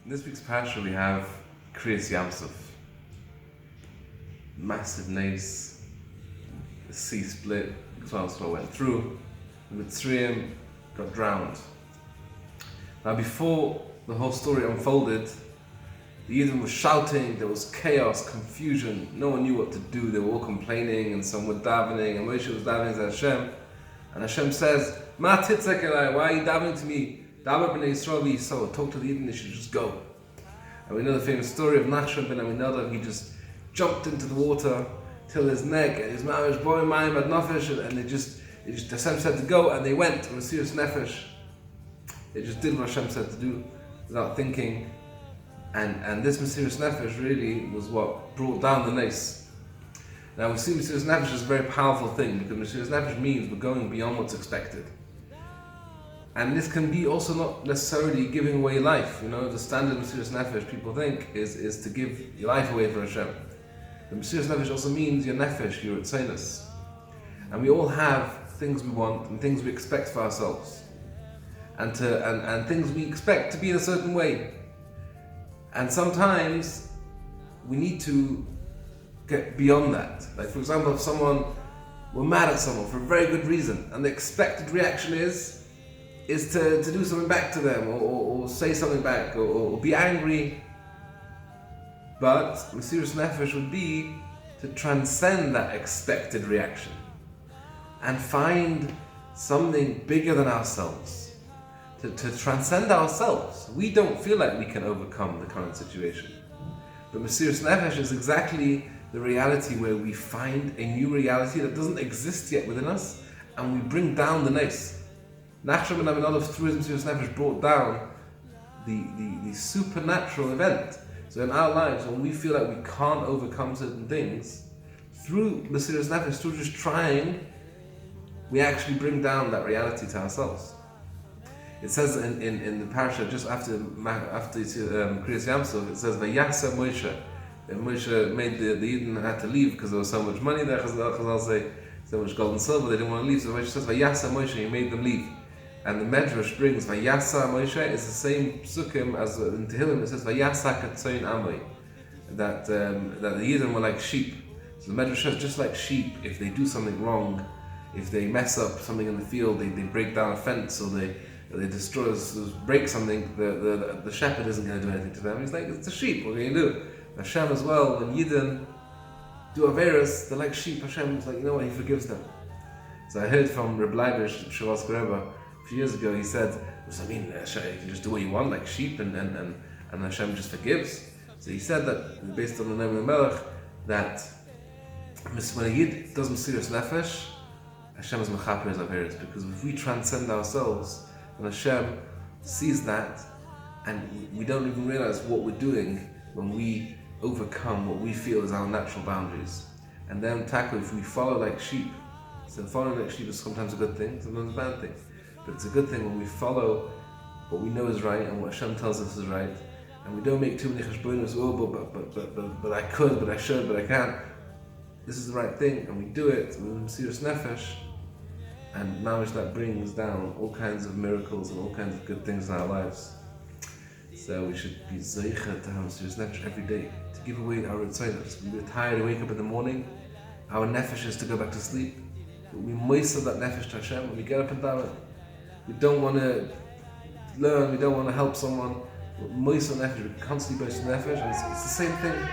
In this week's Parsha we have Kriyas Yamsuf. Massive nace, the sea split, Klal went through, the Mitzrayim got drowned. Now before the whole story unfolded, the Yidden were shouting, there was chaos, confusion, no one knew what to do, they were all complaining and some were davening, and Moshe was davening to Hashem, and Hashem says, Ma titzek elai, why are you davening to me? Davar b'nei Yisrael v'Yisrael, talk to the Yidden, they should just go. And we know the famous story of Nachshon ben Aminadav, he just jumped into the water till his neck, and his mouth was boy mayim ad Nefesh, and Hashem said to go, and they went, Mesirus Nefesh. They just did what Hashem said to do, without thinking. And this Mesirus Nefesh really was what brought down the nace. Now we see Mesirus Nefesh is a very powerful thing, because Mesirus Nefesh means we're going beyond what's expected. And this can be also not necessarily giving away life. You know, the standard Mesirus Nefesh people think is to give your life away for Hashem. The Mesirus Nefesh also means your Nefesh, your Tzeinus. And we all have things we want and things we expect for ourselves. And things we expect to be in a certain way. And sometimes we need to get beyond that. Like for example, if we're mad at someone for a very good reason, and the expected reaction is to do something back to them, or say something back, or be angry. But Mesirus Nefesh would be to transcend that expected reaction and find something bigger than ourselves. To transcend ourselves. We don't feel like we can overcome the current situation. But Mesirus Nefesh is exactly the reality where we find a new reality that doesn't exist yet within us, and we bring down the nace. Nachshon ben Aminadav, through his Mesirus Nefesh, brought down the supernatural event. So in our lives, when we feel like we can't overcome certain things, through Mesirus Nefesh, through just trying, we actually bring down that reality to ourselves. It says in the Parsha, just after Kriyas Yamsuf, it says, Vayasa Moshe. And Moshe made the Yidden had to leave because there was so much money there, Chazal say, so much gold and silver, they didn't want to leave. So Moshe says, Vayasa Moshe, he made them leave. And the Medrash brings, Vayasa Moshe is the same psukim as in Tehillim, it says, Vayasa katzoin amoi. That the Yidden were like sheep. So the Medrash says, just like sheep, if they do something wrong, if they mess up something in the field, they break down a fence, or they destroy, break something, the shepherd isn't going to do anything to them. He's like, it's a sheep, what can you do? Hashem as well, when Yidden do Averis, they're like sheep. Hashem's like, you know what, he forgives them. So I heard from Reb Leibish, Shavas Rebbe, a few years ago, he said, I mean, you can just do what you want, like sheep, and Hashem just forgives. So he said that, based on the name of the Melech, that when a Yid does Mesirus Nefesh, Hashem is mechaper his Averis, because if we transcend ourselves, and Hashem sees that, and we don't even realize what we're doing when we overcome what we feel is our natural boundaries. And then tackle, if we follow like sheep. So following like sheep is sometimes a good thing, sometimes a bad thing. But it's a good thing when we follow what we know is right and what Hashem tells us is right. And we don't make too many cheshbonos, but I could, but I should, but I can't. This is the right thing, and we do it with Mesirus Nefesh. And now that brings down all kinds of miracles and all kinds of good things in our lives. So we should be zeicha to have Mesirus Nefesh every day, to give away our tzeinos. We're tired to wake up in the morning, our nefesh is to go back to sleep. But we moister that nefesh to Hashem when we get up and down. We don't want to learn, we don't want to help someone. Moister nefesh, we constantly moister nefesh, and it's the same thing.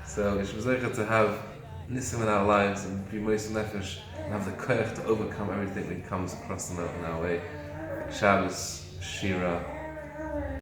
So we should be zeicha to have nisim in our lives and be moister nefesh, and have the koyach to overcome everything that comes across in our way. Shabbos, Shira.